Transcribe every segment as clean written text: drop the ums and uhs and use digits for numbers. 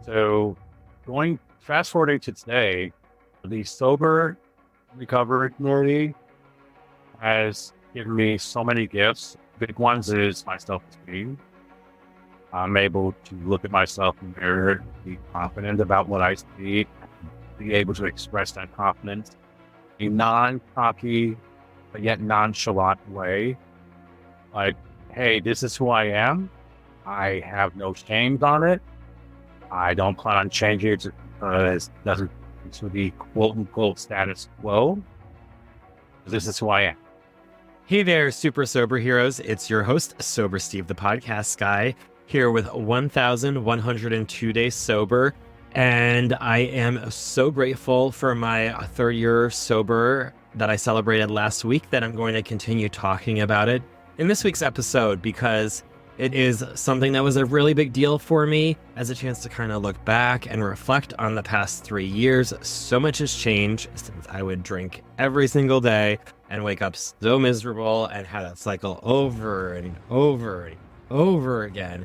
So going fast forwarding to today, the sober recovery community has given me so many gifts. Big ones is my self-esteem. I'm able to look at myself in the mirror, be confident about what I see, be able to express that confidence in a non-cocky, but yet nonchalant way. Like, hey, this is who I am. I have no shame on it. I don't plan on changing it because it doesn't to the quote unquote status quo. This is who I am. Hey there, super sober heroes. It's your host, Sober Steve, the podcast guy, here with 1,102 days sober. And I am so grateful for my third year sober that I celebrated last week that I'm going to continue talking about it in this week's episode because it is something that was a really big deal for me as a chance to kind of look back and reflect on the past 3 years. So much has changed since I would drink every single day and wake up so miserable and have that cycle over and over and over again,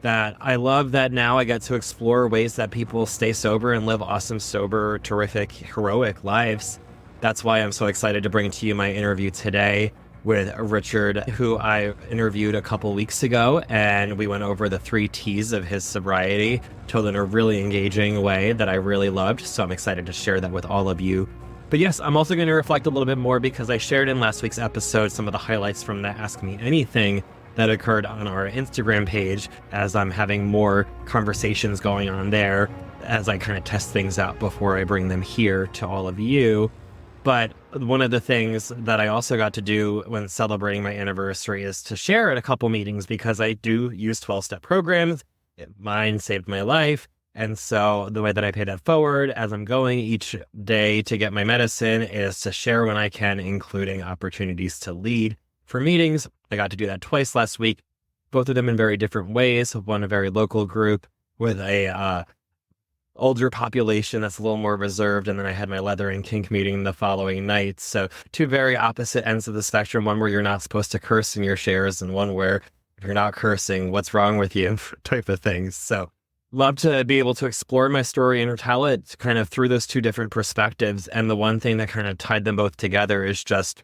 that I love that now I get to explore ways that people stay sober and live awesome, sober, terrific, heroic lives. That's why I'm so excited to bring to you my interview today with Richard, who I interviewed a couple weeks ago, and we went over the 3 T's of his sobriety, told in a really engaging way that I really loved, so I'm excited to share that with all of you. But yes, I'm also going to reflect a little bit more because I shared in last week's episode some of the highlights from the Ask Me Anything that occurred on our Instagram page, as I'm having more conversations going on there as I kind of test things out before I bring them here to all of you. But one of the things that I also got to do when celebrating my anniversary is to share at a couple meetings, because I do use 12-step programs. Mine saved my life. And so the way that I pay that forward as I'm going each day to get my medicine is to share when I can, including opportunities to lead for meetings. I got to do that twice last week, both of them in very different ways. One, a very local group with a older population that's a little more reserved, and then I had my leather and kink meeting the following night. So 2 very opposite ends of the spectrum, one where you're not supposed to curse in your shares, and one where if you're not cursing, what's wrong with you type of things. So love to be able to explore my story and tell it kind of through those 2 different perspectives. And the one thing that kind of tied them both together is just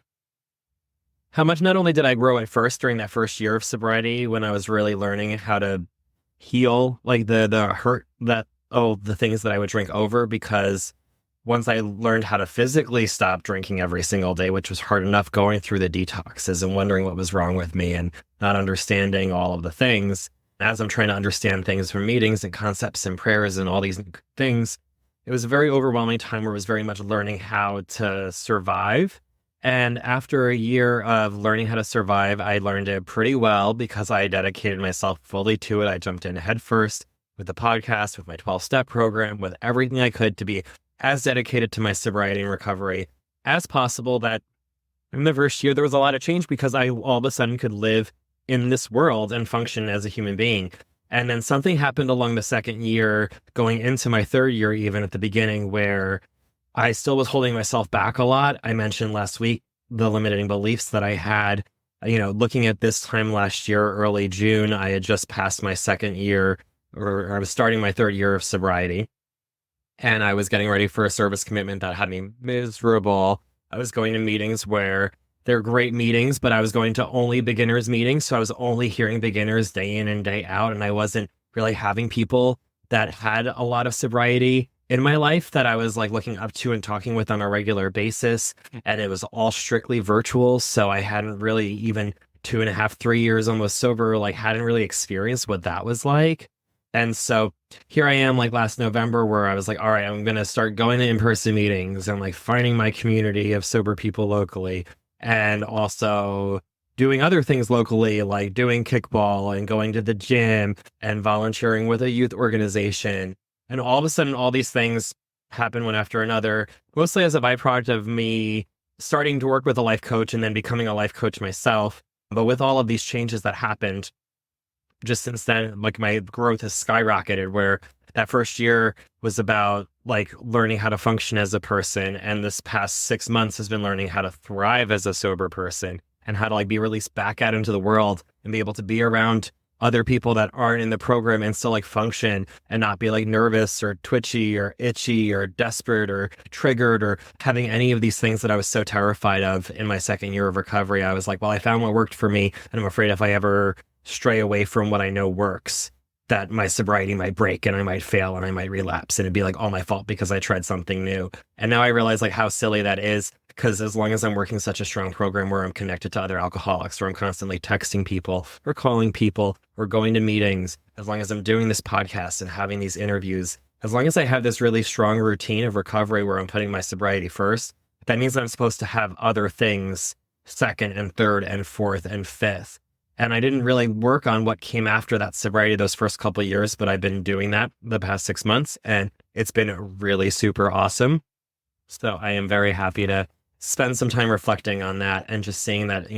how much not only did I grow at first during that first year of sobriety when I was really learning how to heal like the hurt that the things that I would drink over, because once I learned how to physically stop drinking every single day, which was hard enough going through the detoxes and wondering what was wrong with me and not understanding all of the things, as I'm trying to understand things from meetings and concepts and prayers and all these things, it was a very overwhelming time where I was very much learning how to survive. And after a year of learning how to survive, I learned it pretty well because I dedicated myself fully to it. I jumped in head first with the podcast, with my 12-step program, with everything I could to be as dedicated to my sobriety and recovery as possible. That in the first year, there was a lot of change because I all of a sudden could live in this world and function as a human being. And then something happened along the second year, going into my third year, even at the beginning, where I still was holding myself back a lot. I mentioned last week the limiting beliefs that I had. Looking at this time last year, early June, I had just passed my second year, or I was starting my third year of sobriety, and I was getting ready for a service commitment that had me miserable. I was going to meetings where they're great meetings, but I was going to only beginners meetings. So I was only hearing beginners day in and day out. And I wasn't really having people that had a lot of sobriety in my life that I was like looking up to and talking with on a regular basis. And it was all strictly virtual. So I hadn't really, even 2.5, 3 years almost sober, hadn't really experienced what that was like. And so here I am last November, where I was like, all right, I'm going to start going to in-person meetings and finding my community of sober people locally, and also doing other things locally, like doing kickball and going to the gym and volunteering with a youth organization. And all of a sudden, all these things happen one after another, mostly as a byproduct of me starting to work with a life coach and then becoming a life coach myself. But with all of these changes that happened, just since then, my growth has skyrocketed, where that first year was about learning how to function as a person. And this past 6 months has been learning how to thrive as a sober person and how to be released back out into the world and be able to be around other people that aren't in the program and still like function and not be like nervous or twitchy or itchy or desperate or triggered or having any of these things that I was so terrified of in my second year of recovery. I was like, well, I found what worked for me, and I'm afraid if I ever stray away from what I know works, that my sobriety might break and I might fail and I might relapse and it'd be like all my fault because I tried something new. And now I realize like how silly that is, because as long as I'm working such a strong program where I'm connected to other alcoholics, where I'm constantly texting people or calling people or going to meetings, as long as I'm doing this podcast and having these interviews, as long as I have this really strong routine of recovery where I'm putting my sobriety first, that means I'm supposed to have other things second and third and fourth and fifth. And I didn't really work on what came after that sobriety those first couple of years, but I've been doing that the past 6 months, and it's been really super awesome. So I am very happy to spend some time reflecting on that and just seeing that,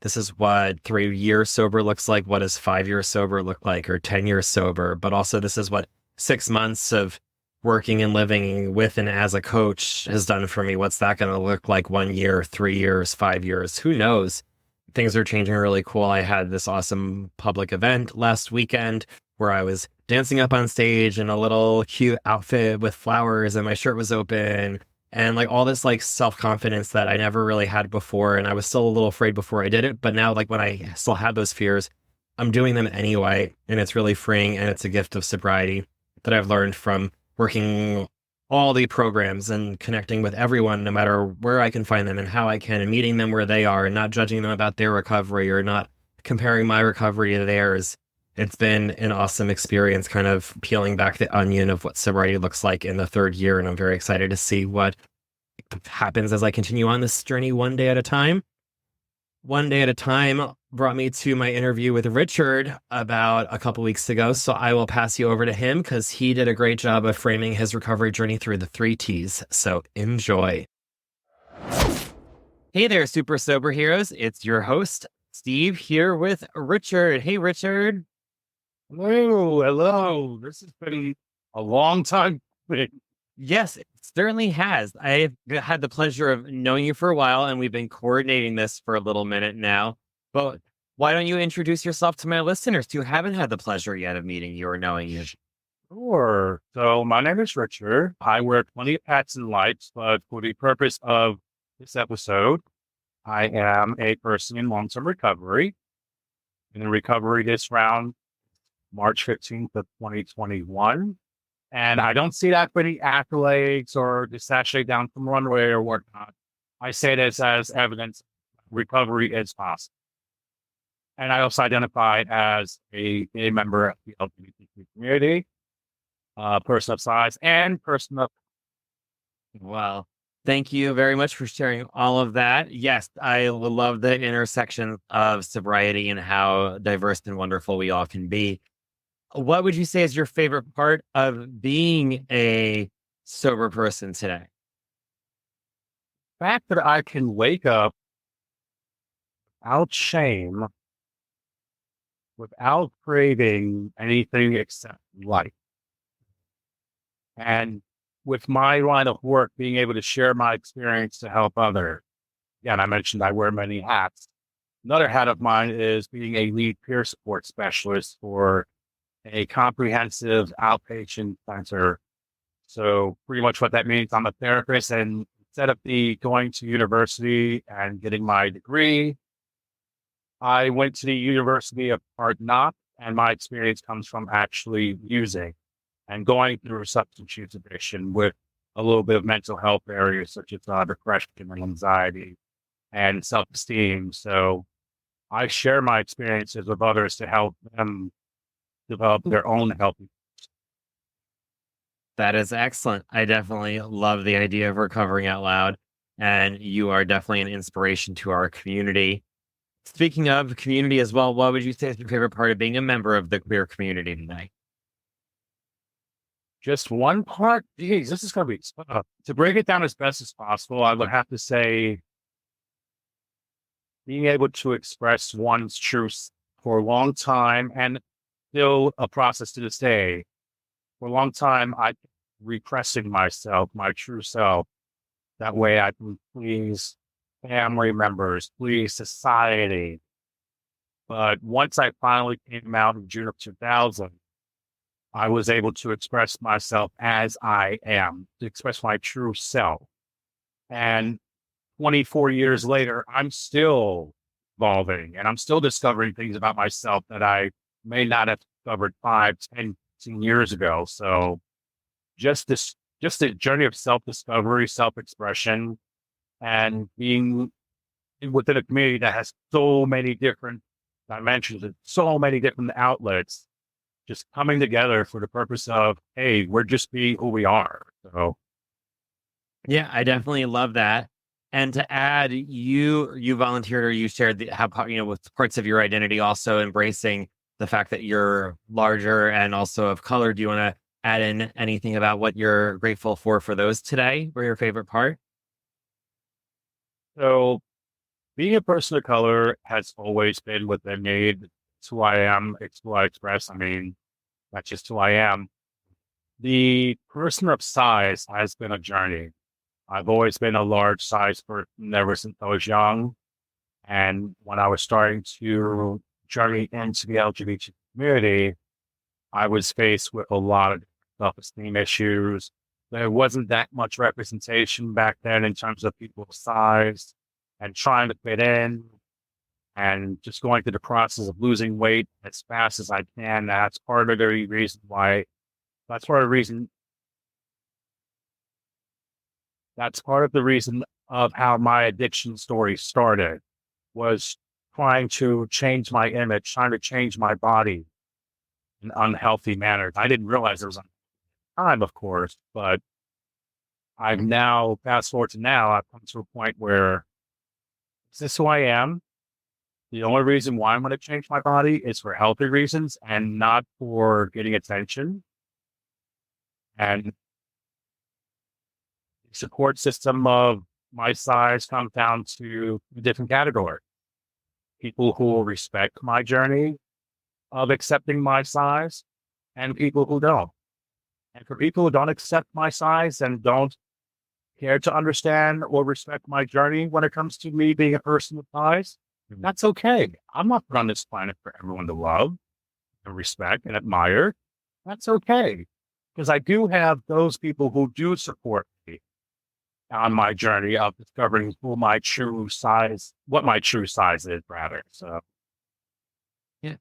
this is what 3 years sober looks like. What does 5 years sober look like, or 10 years sober? But also this is what 6 months of working and living with and as a coach has done for me. What's that going to look like 1 year, 3 years, 5 years? Who knows? Things are changing really cool. I had this awesome public event last weekend where I was dancing up on stage in a little cute outfit with flowers and my shirt was open and like all this like self-confidence that I never really had before. And I was still a little afraid before I did it. But now like when I still had those fears, I'm doing them anyway. And it's really freeing. And it's a gift of sobriety that I've learned from working all the programs and connecting with everyone, no matter where I can find them and how I can, and meeting them where they are and not judging them about their recovery or not comparing my recovery to theirs. It's been an awesome experience, kind of peeling back the onion of what sobriety looks like in the third year. And I'm very excited to see what happens as I continue on this journey one day at a time. One day at a time brought me to my interview with Richard about a couple weeks ago. So I will pass you over to him because he did a great job of framing his recovery journey through the 3 T's. So enjoy. Hey there, super sober heroes. It's your host, Steve, here with Richard. Hey, Richard. Hello. This has been a long time. Yes, it certainly has. I've had the pleasure of knowing you for a while, and we've been coordinating this for a little minute now. But why don't you introduce yourself to my listeners who haven't had the pleasure yet of meeting you or knowing you? Sure. So my name is Richard. I wear plenty of hats and lights, but for the purpose of this episode, I am a person in long-term recovery. In recovery this round, March 15th of 2021. And I don't see that many accolades or to sashay down from runway or whatnot. I say this as evidence recovery is possible. And I also identify as a member of the LGBTQ community, person of size, and person of... Well, thank you very much for sharing all of that. Yes, I love the intersection of sobriety and how diverse and wonderful we all can be. What would you say is your favorite part of being a sober person today? The fact that I can wake up without shame, without craving anything except life. And with my line of work, being able to share my experience to help others. Again, I mentioned I wear many hats. Another hat of mine is being a lead peer support specialist for a comprehensive outpatient center. So pretty much what that means, I'm a therapist, and instead of going to university and getting my degree, I went to the University of Hard Knocks, and my experience comes from actually using and going through substance use addiction with a little bit of mental health barriers such as depression and anxiety and self-esteem. So I share my experiences with others to help them develop their own healthy. That is excellent. I definitely love the idea of recovering out loud, and you are definitely an inspiration to our community. Speaking of community as well, what would you say is your favorite part of being a member of the queer community today? Just one part? Geez, this is going to be tough. To break it down as best as possible, I would have to say being able to express one's truth for a long time, and still a process to this day. For a long time, I repressing myself, my true self. That way I can please family members, please society. But once I finally came out in June of 2000, I was able to express myself as I am, to express my true self. And 24 years later, I'm still evolving and I'm still discovering things about myself that I may not have discovered 5, 10, 15 years ago. So just a journey of self-discovery, self-expression, and being within a community that has so many different dimensions and so many different outlets, just coming together for the purpose of, hey, we're just being who we are. So Yeah, I definitely love that. And to add, you volunteered or you shared how with parts of your identity also embracing the fact that you're larger and also of color. Do you want to add in anything about what you're grateful for those today, or your favorite part? so being a person of color has always been within me. It's who I am. It's who I express. I mean, that's just who I am. The person of size has been a journey. I've always been a large size person ever since I was young. And when I was starting to journey into the LGBT community, I was faced with a lot of self-esteem issues. There wasn't that much representation back then in terms of people's size and trying to fit in and just going through the process of losing weight as fast as I can. That's part of the reason, that's part of the reason of how my addiction story started was trying to change my image, trying to change my body in unhealthy manners. I didn't realize there was a time, of course, but I've now, fast forward to now, I've come to a point where is this who I am? The only reason why I'm going to change my body is for healthy reasons and not for getting attention. And the support system of my size comes down to a different category. People who will respect my journey of accepting my size and people who don't. And for people who don't accept my size and don't care to understand or respect my journey when it comes to me being a person with size, that's okay. I'm not put on this planet for everyone to love and respect and admire. That's okay. Because I do have those people who do support me on my journey of discovering what my true size is, rather. So, Yeah,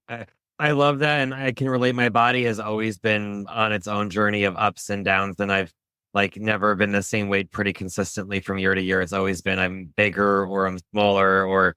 I love that, and I can relate. My body has always been on its own journey of ups and downs, and I've like never been the same weight pretty consistently from year to year. It's always been I'm bigger or I'm smaller or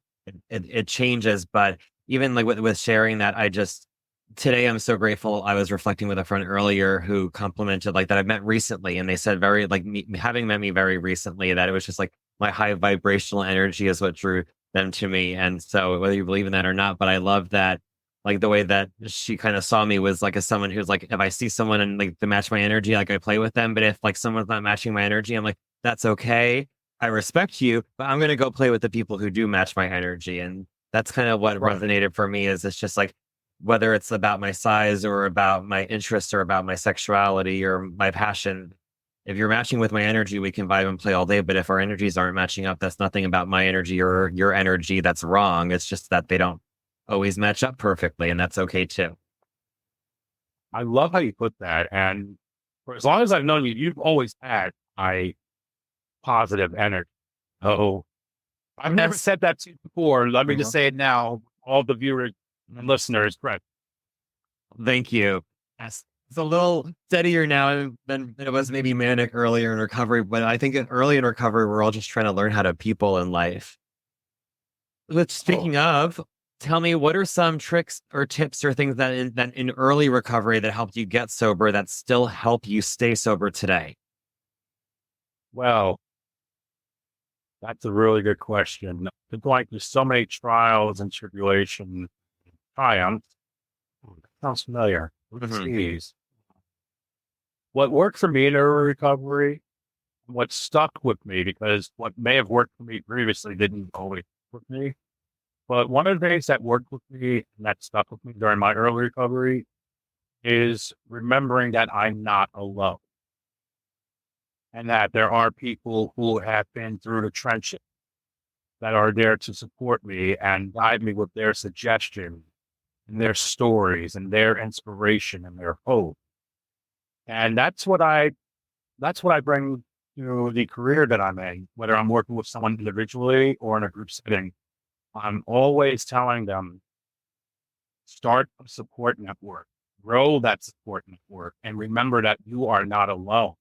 it changes. But even like with sharing that, I just today I'm so grateful. I was reflecting with a friend earlier who complimented like that I met recently, and they said very like having met me very recently that it was just like my high vibrational energy is what drew them to me. And so whether you believe in that or not, but I love that like the way that she kind of saw me was like as someone who's like, if I see someone and like to match my energy, like I play with them. But if like someone's not matching my energy, I'm like, that's okay. I respect you, but I'm gonna go play with the people who do match my energy. And that's kind of what right. resonated for me is it's just like whether it's about my size or about my interests or about my sexuality or my passion. If you're matching with my energy, we can vibe and play all day. But if our energies aren't matching up, that's nothing about my energy or your energy that's wrong. It's just that they don't always match up perfectly, and that's okay too. I love how you put that. And for as long as I've known you, you've always had a positive energy. Oh, I've never Yes. said that to you before. Let me just Mhm. say it now. All the viewers and listeners, correct. Thank you. Yes. It's a little steadier now than it was maybe manic earlier in recovery, but I think early in recovery, we're all just trying to learn how to people in life. Which, Oh, speaking of, tell me what are some tricks or tips or things that in early recovery that helped you get sober that still help you stay sober today? well, that's a really good question. Been going through so many trials and tribulations, triumphs. That sounds familiar. Hmm. Jeez. What worked for me in early recovery, what stuck with me, because what may have worked for me previously didn't always work with me. But one of the things that worked with me and that stuck with me during my early recovery is remembering that I'm not alone and that there are people who have been through the trenches that are there to support me and guide me with their suggestions and their stories and their inspiration and their hope. And that's what I bring to the career that I'm in, whether I'm working with someone individually or in a group setting. I'm always telling them, start a support network, grow that support network, and remember that you are not alone.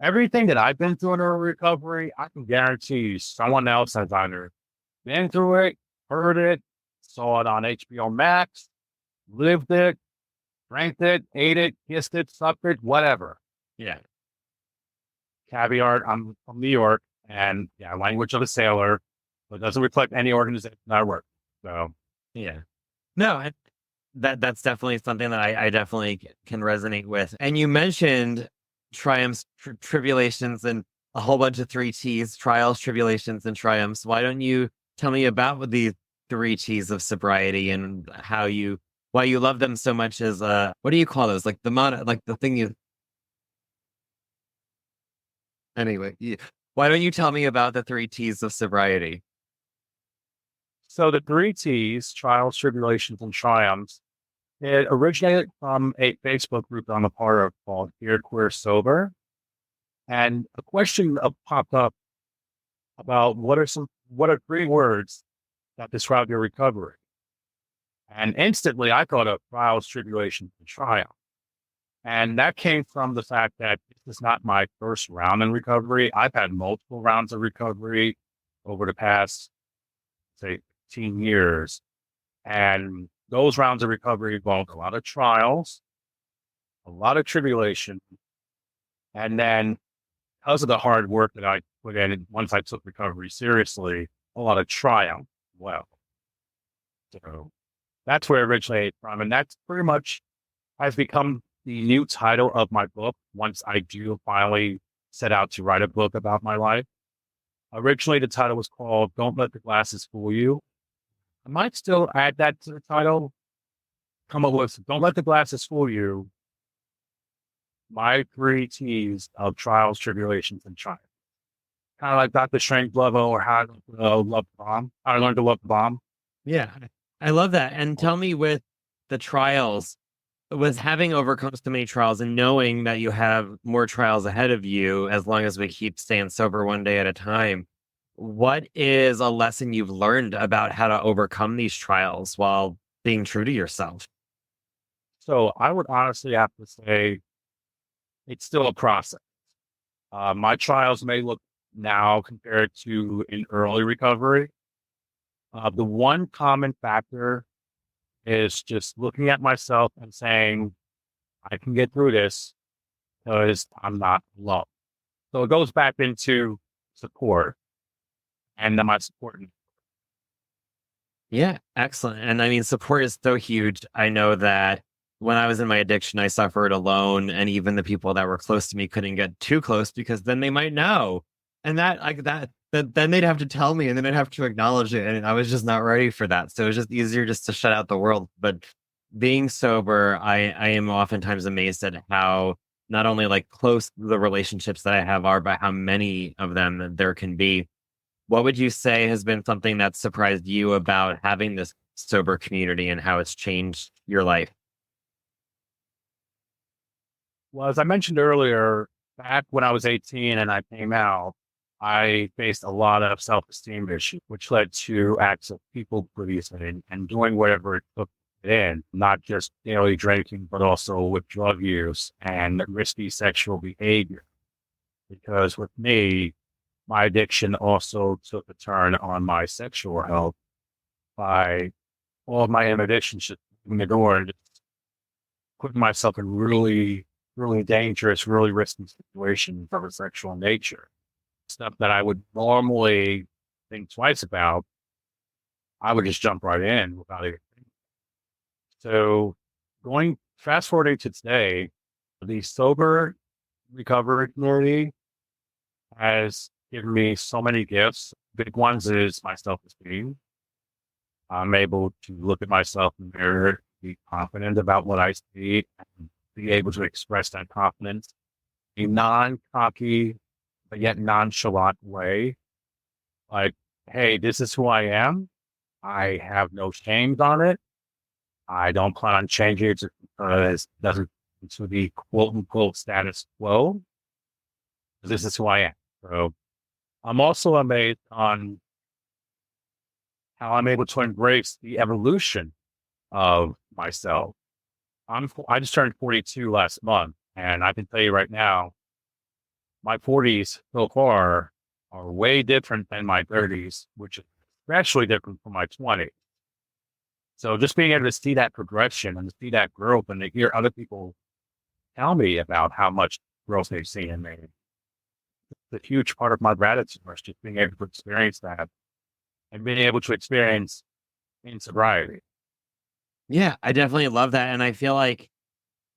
Everything that I've been through in a recovery, I can guarantee you someone else has either been through it, heard it, saw it on HBO Max, lived it, drank it, ate it, kissed it, sucked it, whatever. Yeah. Caveat, I'm from New York, and yeah, language of a sailor, but it doesn't reflect any organization I work. So Yeah. No, that's definitely something that I definitely can resonate with. And you mentioned triumphs, tribulations, and a whole bunch of three T's: trials, tribulations, and triumphs. Why don't you tell me about these three T's of sobriety and why you love them so much? As what do you call those? Like like the thing you. Anyway, why don't you tell me about the three T's of sobriety? So the three T's, trials, tribulations, and triumphs, it originated from a Facebook group I'm a part of called Here Queer Sober. And a question popped up about what are three words that describe your recovery? And instantly I thought of trials, tribulations, and triumph. And that came from the fact that this is not my first round in recovery. I've had multiple rounds of recovery over the past, say, 15 years. And those rounds of recovery involved a lot of trials, a lot of tribulation, and then because of the hard work that I put in once I took recovery seriously, a lot of triumph. Well, so that's where it originated from. And that's pretty much has become the new title of my book once I do finally set out to write a book about my life. Originally, the title was called Don't Let the Glasses Fool You. I might still add that to the title, come up with Don't Let the Glasses Fool You, my three T's of trials, tribulations, and triumphs. Kind of like Dr. Strangelove or how to love the bomb. How I learned to love the bomb. Yeah, I love that. And tell me, with the trials, with having overcome so many trials and knowing that you have more trials ahead of you, as long as we keep staying sober one day at a time, what is a lesson you've learned about how to overcome these trials while being true to yourself? So I would honestly have to say it's still a process. My trials may look now compared to in early recovery. The one common factor is just looking at myself and saying, I can get through this because I'm not alone. So it goes back into support and my support. Yeah, excellent. And I mean, support is so huge. I know that when I was in my addiction, I suffered alone, and even the people that were close to me couldn't get too close because then they might know. And then they'd have to tell me, and then I'd have to acknowledge it. And I was just not ready for that. So it was just easier just to shut out the world. But being sober, I am oftentimes amazed at how not only like close the relationships that I have are, but how many of them there can be. What would you say has been something that surprised you about having this sober community and how it's changed your life? Well, as I mentioned earlier, back when I was 18 and I came out, I faced a lot of self-esteem issues, which led to acts of people pleasing and doing whatever it took to get in, not just daily drinking, but also with drug use and risky sexual behavior. Because with me, my addiction also took a turn on my sexual health by all of my inhibitions just opening the door and just putting myself in really, really dangerous, really risky situations of a sexual nature. Stuff that I would normally think twice about, I would just jump right in without even thinking. So going fast forwarding to today, the sober recovery community has given me so many gifts. Big ones is my self-esteem. I'm able to look at myself in the mirror, be confident about what I see, and be able to express that confidence in a non-cocky, but yet nonchalant way. Like hey, this is who I am. I have no shames on it. I don't plan on changing it because it doesn't to the quote unquote status quo. This is who I am. So I'm also amazed on how I'm able to embrace the evolution of myself. I just turned 42 last month, and I can tell you right now, my 40s so far are way different than my 30s, which is especially different from my 20s. So just being able to see that progression and to see that growth and to hear other people tell me about how much growth they've seen in me, it's a huge part of my gratitude was just being able to experience that and being able to experience in sobriety. Yeah, I definitely love that. And I feel like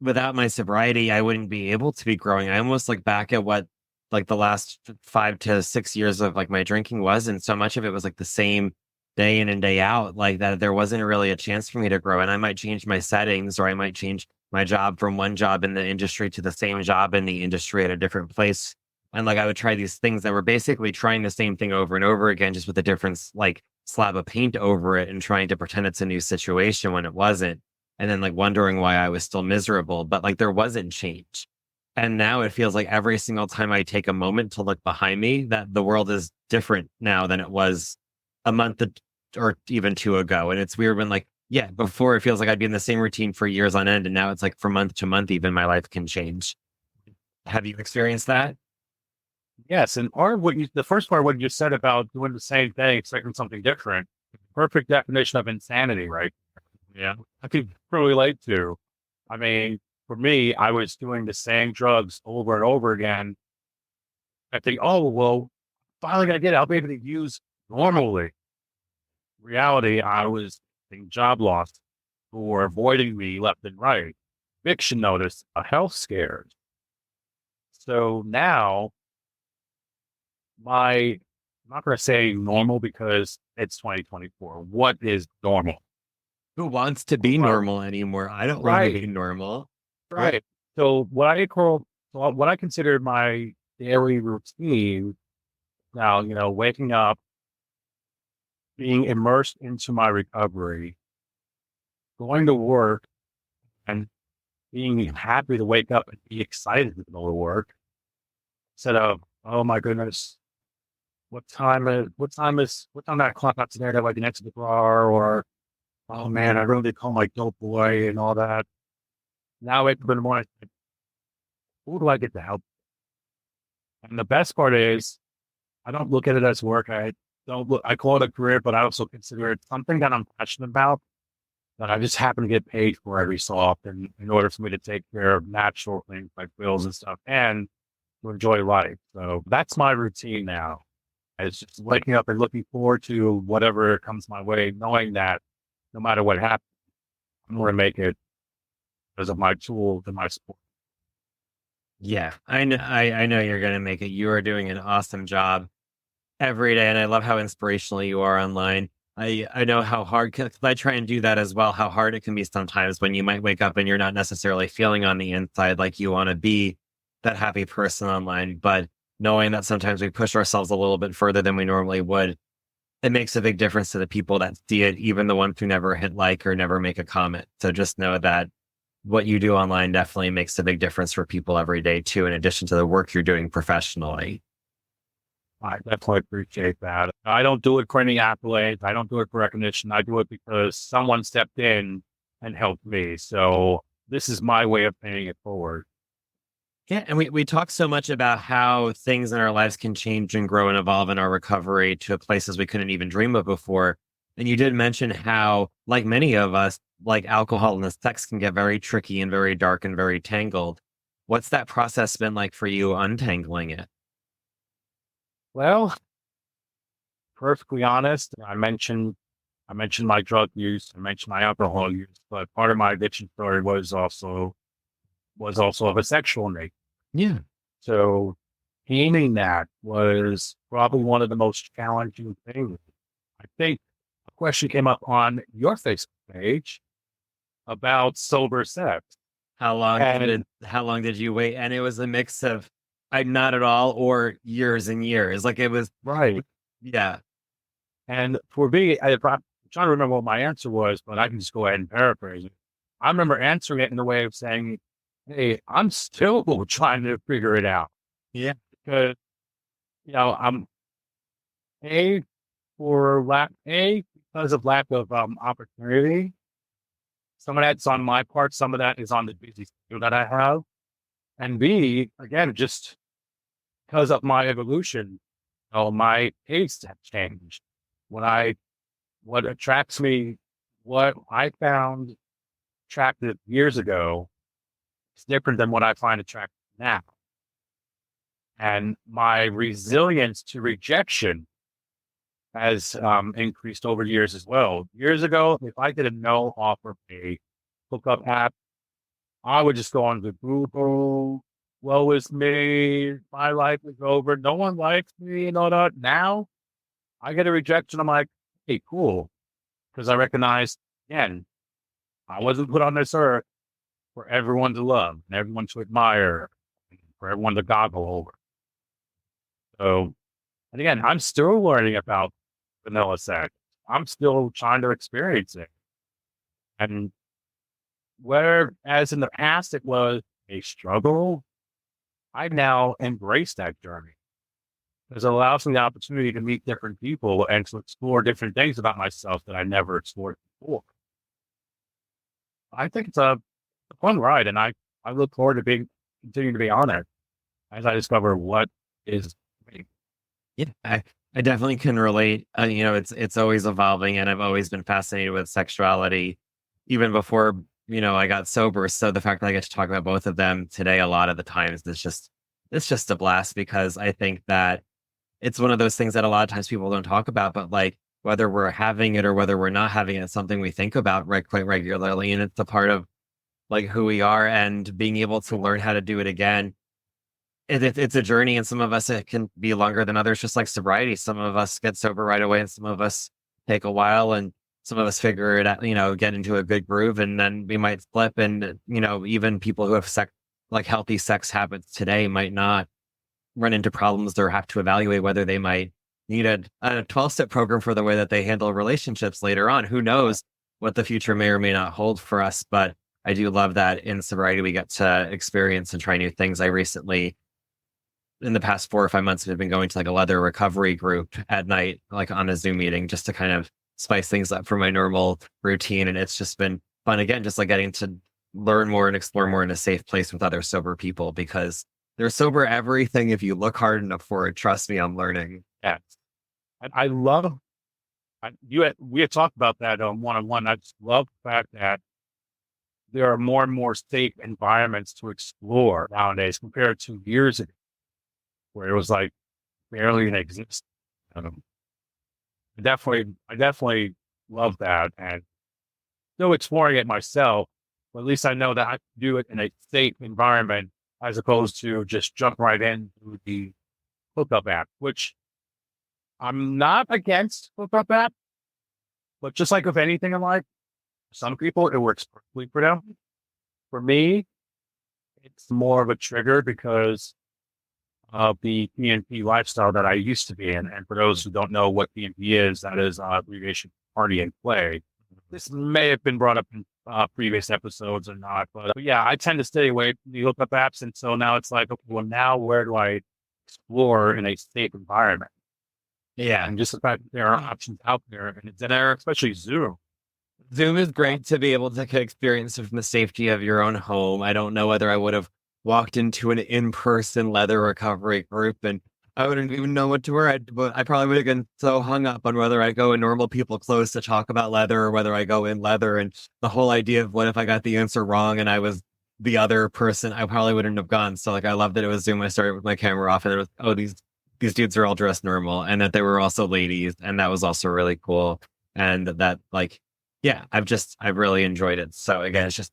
without my sobriety, I wouldn't be able to be growing. I almost look back at what like the last 5 to 6 years of like my drinking was, and so much of it was like the same day in and day out, like that there wasn't really a chance for me to grow. And I might change my settings or I might change my job from one job in the industry to the same job in the industry at a different place. And like I would try these things that were basically trying the same thing over and over again, just with a different like slab of paint over it and trying to pretend it's a new situation when it wasn't, and then like wondering why I was still miserable, but like there wasn't change. And now it feels like every single time I take a moment to look behind me, that the world is different now than it was a month or even two ago. And it's weird when like, yeah, before it feels like I'd be in the same routine for years on end. And now it's like from month to month, even my life can change. Have you experienced that? Yes, and the first part, what you said about doing the same thing, expecting something different, perfect definition of insanity, right? Yeah, I could relate to. I mean, for me, I was doing the same drugs over and over again. I think, oh well, finally gonna get it. I'll be able to use normally. Reality, I was getting job loss for avoiding me left and right. Eviction notice, a health scare. So now I'm not going to say normal because it's 2024. What is normal? Who wants to be Well, normal anymore? I don't want to right, be normal. right. So what I consider my daily routine now, waking up, being immersed into my recovery, going to work, and being happy to wake up and be excited to go to work instead of, oh my goodness, what time that clock out today? That I can exit the bar, or oh man, I really call my dope boy and all that. Now I wake up in the morning, like, who do I get to help? And the best part is I don't look at it as work. I call it a career, but I also consider it something that I'm passionate about that I just happen to get paid for every so often in order for me to take care of natural things like bills and stuff and to enjoy life. So that's my routine now. It's just waking up and looking forward to whatever comes my way, knowing that no matter what happens, I'm going to make it because of my tools and my support. Yeah, I know you're gonna make it. You are doing an awesome job every day, and I love how inspirational you are online. I know how hard, cause I try and do that as well, how hard it can be sometimes when you might wake up and you're not necessarily feeling on the inside like you want to be that happy person online, but knowing that sometimes we push ourselves a little bit further than we normally would, it makes a big difference to the people that see it, even the ones who never hit like or never make a comment. So just know that what you do online definitely makes a big difference for people every day too, in addition to the work you're doing professionally. I definitely appreciate that. I don't do it for any accolades. I don't do it for recognition. I do it because someone stepped in and helped me. So this is my way of paying it forward. Yeah, and we talk so much about how things in our lives can change and grow and evolve in our recovery to places we couldn't even dream of before. And you did mention how, like many of us, like alcohol and sex can get very tricky and very dark and very tangled. What's that process been like for you untangling it? Well, perfectly honest, I mentioned my drug use, I mentioned my alcohol use, but part of my addiction story was also of a sexual nature. Yeah. So healing that was probably one of the most challenging things. I think a question came up on your Facebook page about sober sex. And How long did you wait? And it was a mix of I not at all or years and years. Like it was right. yeah. And for me, I'm trying to remember what my answer was, but I can just go ahead and paraphrase it. I remember answering it in the way of saying, "Hey, I'm still trying to figure it out Yeah. because I'm a because of lack of opportunity. Some of that's on my part. Some of that is on the busy schedule that I have, and B, again, just because of my evolution, my tastes have changed. When I what attracts me, what I found attractive years ago is different than what I find attractive now. And my resilience to rejection has increased over years as well. Years ago, if I get a no off of a hookup app, I would just go on the Google, woe is me, my life is over, no one likes me, and all that. Now I get a rejection. I'm like, hey, cool. Because I recognize, again, I wasn't put on this earth for everyone to love and everyone to admire, for everyone to goggle over. So, and again, I'm still learning about vanilla sex. I'm still trying to experience it. And whereas in the past it was a struggle, I now embrace that journey because it allows me the opportunity to meet different people and to explore different things about myself that I never explored before. I think it's a fun ride, and I look forward to continuing to be on it as I discover what is me. Yeah, I definitely can relate. It's always evolving, and I've always been fascinated with sexuality, even before I got sober. So the fact that I get to talk about both of them today, a lot of the times, it's just a blast because I think that it's one of those things that a lot of times people don't talk about, but like whether we're having it or whether we're not having it, it's something we think about quite regularly, and it's a part of like who we are, and being able to learn how to do it again. It's a journey, and some of us it can be longer than others, just like sobriety. Some of us get sober right away, and some of us take a while, and some of us figure it out, get into a good groove, and then we might flip. And even people who have like healthy sex habits today might not run into problems or have to evaluate whether they might need a 12-step program for the way that they handle relationships later on. Who knows what the future may or may not hold for us, but I do love that in sobriety we get to experience and try new things. I recently, in the past 4 or 5 months, have been going to like a leather recovery group at night, like on a Zoom meeting, just to kind of spice things up for my normal routine. And it's just been fun again, just like getting to learn more and explore more in a safe place with other sober people, because they're sober everything if you look hard enough for it. Trust me, I'm learning. Yeah. And I love we had talked about that one-on-one. I just love the fact that there are more and more safe environments to explore nowadays compared to years ago, where it was like barely in existence. Um, I definitely love that, and still exploring it myself. But at least I know that I can do it in a safe environment as opposed to just jump right into the hookup app, which I'm not against hookup app, but just like with anything in life, some people it works perfectly for them. For me, it's more of a trigger because of the PNP lifestyle that I used to be in. And for those who don't know what PNP is, that is abbreviation party and play. This may have been brought up in previous episodes or not, but yeah, I tend to stay away from the hookup apps. And so now it's like, okay, well, now where do I explore in a safe environment? Yeah. And just the fact that there are options out there, and it's there, especially Zoom. Zoom is great to be able to experience it from the safety of your own home. I don't know whether I would have walked into an in-person leather recovery group and I wouldn't even know what to wear. I probably would have been so hung up on whether I go in normal people clothes to talk about leather or whether I go in leather. And the whole idea of what if I got the answer wrong and I was the other person, I probably wouldn't have gone. So like I loved that it was Zoom. I started with my camera off and it was, oh, these dudes are all dressed normal, and that they were also ladies. And that was also really cool. And that like, yeah, I've really enjoyed it. So again, it's just,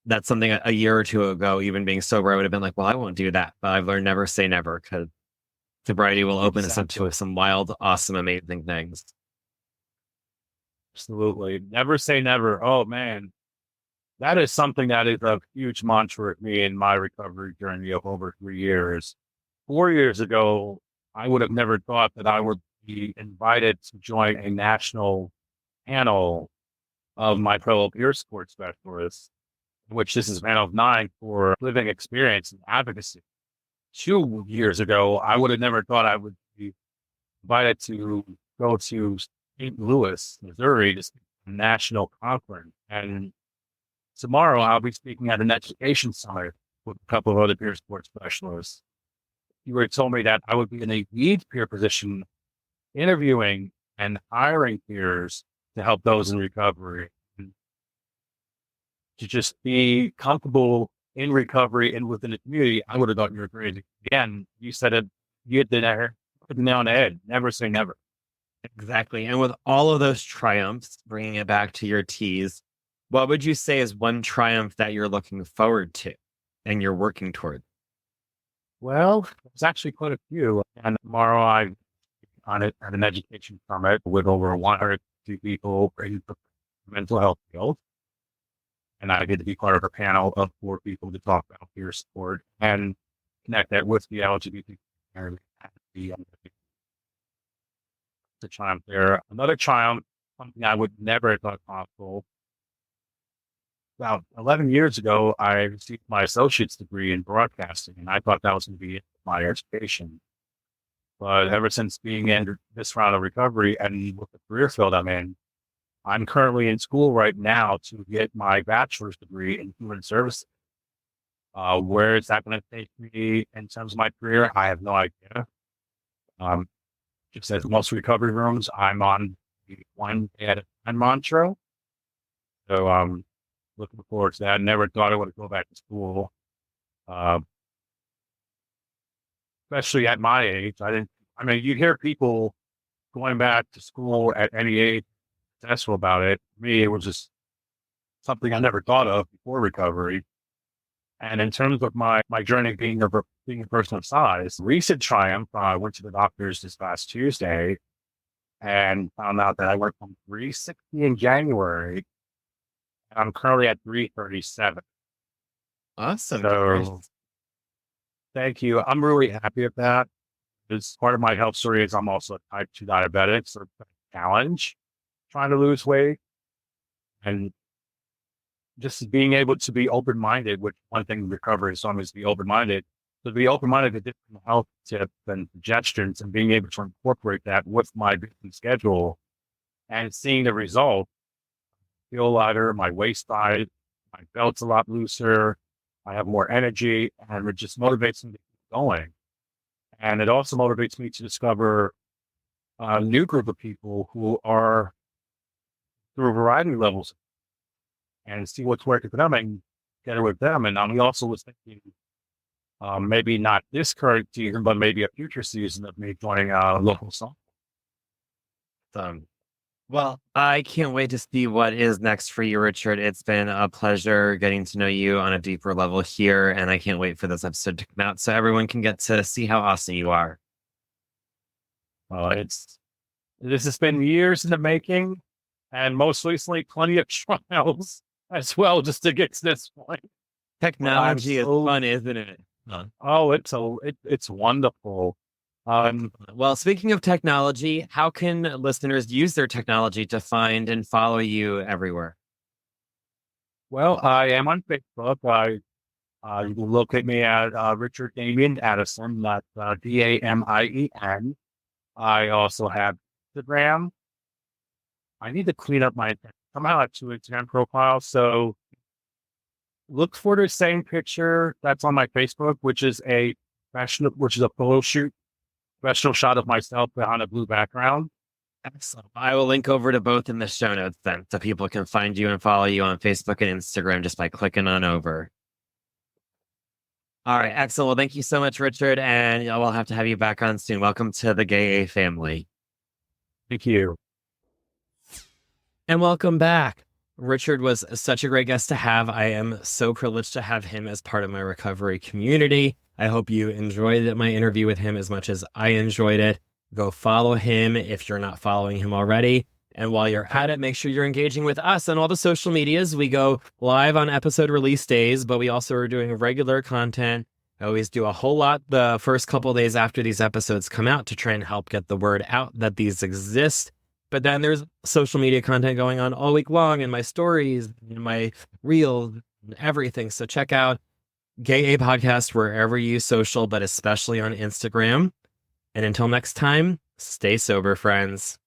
that's something a year or two ago, even being sober, I would have been like, well, I won't do that. But I've learned never say never, because sobriety will open us up to some wild, awesome, amazing things. Absolutely. Never say never. Oh man. That is something that is a huge mantra with me in my recovery journey of over 3 years. 4 years ago, I would have never thought that I would be invited to join a national panel of my fellow peer support specialists, which this is panel of 9 for living experience and advocacy. 2 years ago, I would have never thought I would be invited to go to St. Louis, Missouri, to speak at a national conference. And tomorrow I'll be speaking at an education summit with a couple of other peer support specialists. You would have told me that I would be in a lead peer position, interviewing and hiring peers to help those in recovery, and to just be comfortable in recovery and within the community. I would have thought you were crazy. Again, you said it, you hit the nail on the head. Never say never. Exactly. And with all of those triumphs, bringing it back to your T's, what would you say is one triumph that you're looking forward to and you're working toward? Well, there's actually quite a few. And tomorrow I'm at an education summit with over 150 people in the mental health field. And I get to be part of a panel of 4 people to talk about peer support and connect that with the LGBT community. The triumph there. Another triumph, something I would never have thought possible. About 11 years ago, I received my associate's degree in broadcasting, and I thought that was going to be my education. But ever since being in this round of recovery and with the career field I'm in, I'm currently in school right now to get my bachelor's degree in human services. Where is that going to take me in terms of my career? I have no idea. Just as most recovery rooms, I'm on the one day at a time mantra. So looking forward to that. Never thought I would go back to school. Especially at my age. You hear people going back to school at any age, successful about it. For me, it was just something I never thought of before recovery. And in terms of my journey being a person of size, recent triumph, I went to the doctors this past Tuesday and found out that I went from 360 in January. And I'm currently at 337. Awesome. So thank you. I'm really happy with that. Because part of my health story is I'm also a type 2 diabetic, so it's a challenge trying to lose weight. And just being able to be open-minded, which one thing in recovery is to be open-minded. So to be open-minded to different health tips and suggestions and being able to incorporate that with my busy schedule and seeing the result, feel lighter, my waist size, my belt's a lot looser, I have more energy, and it just motivates me to keep going. And it also motivates me to discover a new group of people who are through a variety of levels and see what's working for them and get it with them. And I also was thinking maybe not this current season, but maybe a future season of me joining a local song. Well, I can't wait to see what is next for you, Richard. It's been a pleasure getting to know you on a deeper level here, and I can't wait for this episode to come out so everyone can get to see how awesome you are. This has been years in the making, and most recently, plenty of trials as well, just to get to this point. Technology is fun, isn't it? Oh, it's wonderful. Well, speaking of technology, how can listeners use their technology to find and follow you everywhere? Well, I am on Facebook. You can locate me at Richard Damien Addison. That's Damien. I also have Instagram. I need to clean up somehow I have 2 Instagram profiles. So look for the same picture that's on my Facebook, which is a photo shoot, professional shot of myself behind a blue background. Excellent. I will link over to both in the show notes then, so people can find you and follow you on Facebook and Instagram just by clicking on over. All right, excellent. Well, thank you so much, Richard, and we'll have to have you back on soon. Welcome to the Gay A family. Thank you. And welcome back. Richard was such a great guest to have. I am so privileged to have him as part of my recovery community. I hope you enjoyed my interview with him as much as I enjoyed it. Go follow him if you're not following him already. And while you're at it, make sure you're engaging with us on all the social medias. We go live on episode release days, but we also are doing regular content I always do a whole lot the first couple days after these episodes come out to try and help get the word out that these exist. But then there's social media content going on all week long in my stories, in my reels, everything. So check out Gay A Podcast wherever you social, but especially on Instagram. And until next time, stay sober, friends.